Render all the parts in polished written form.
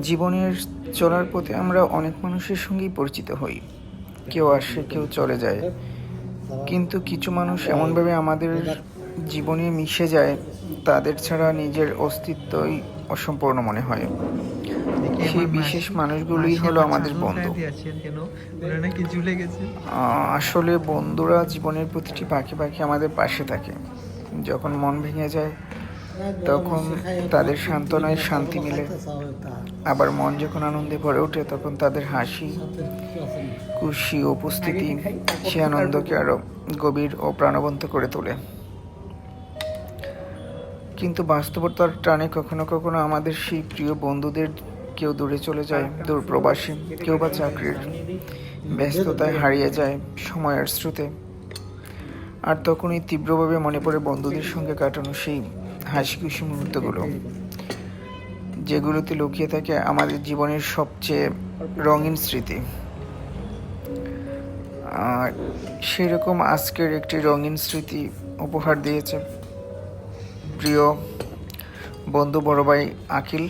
জীবনের চলার পথে আমরা অনেক মানুষের সঙ্গেই পরিচিত হই। কেউ আসে, কেউ চলে যায়, কিন্তু কিছু মানুষ এমনভাবে আমাদের জীবনে মিশে যায়, তাদের ছাড়া নিজের অস্তিত্বই অসম্পূর্ণ মনে হয়। সেই বিশেষ মানুষগুলোই হলো আমাদের বন্ধু। আসলে বন্ধুরা জীবনের প্রতিটি পাখি পাখি আমাদের পাশে থাকে। যখন মন ভেঙে যায় তখন তাদের সান্ত্বনায় শান্তি মিলে, আবার মন যখন আনন্দে ভরে ওঠে তখন তাদের হাসি খুশি উপস্থিতি সে আনন্দকে আরো গভীর ও প্রাণবন্ত করে তোলে। কিন্তু বাস্তবতার টানে কখনো কখনো আমাদের সেই প্রিয় বন্ধুদের কেউ দূরে চলে যায়, দূর প্রবাসী, কেউ বা চাকরির ব্যস্ততায় হারিয়ে যায় সময়ের স্রোতে। আর তখনই তীব্রভাবে মনে পড়ে বন্ধুদের সঙ্গে কাটানো সেই হাসি খুশি মুহূর্তগুলো, যেগুলোতে লুকিয়ে থাকে আমাদের জীবনের সবচেয়ে রঙিন স্মৃতি। আর সেরকম আজকের একটি রঙিন স্মৃতি উপহার দিয়েছে প্রিয় বন্ধু বড় ভাই আকিল।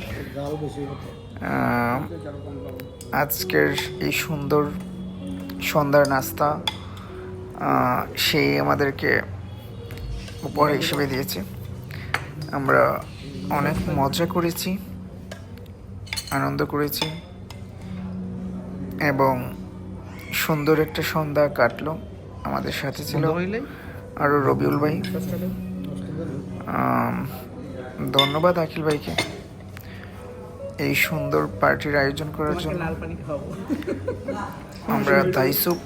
আজকের এই সুন্দর সন্ধ্যার নাস্তা সে আমাদেরকে উপহার হিসেবে দিয়েছে। আমরা অনেক মজা করেছি, আনন্দ করেছি এবং সুন্দর একটা সন্ধ্যা কাটলো। আমাদের সাথে ছিল আরও রবিউল ভাই। ধন্যবাদ আকিল ভাইকে এই সুন্দর পার্টির আয়োজন করার জন্য। আমরা দাই স্যুপ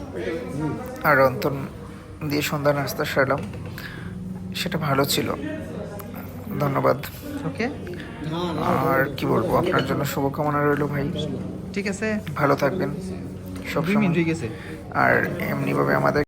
আর অন্তন দিয়ে সন্ধ্যা নাস্তা সারলাম, সেটা ভালো ছিল। ধন্যবাদ। ওকে, আর কি বলবো, আপনার জন্য শুভকামনা রইল ভাই। ঠিক আছে, ভালো থাকবেন সব সময়। ঠিক আছে। আর এমনিভাবে আমাদের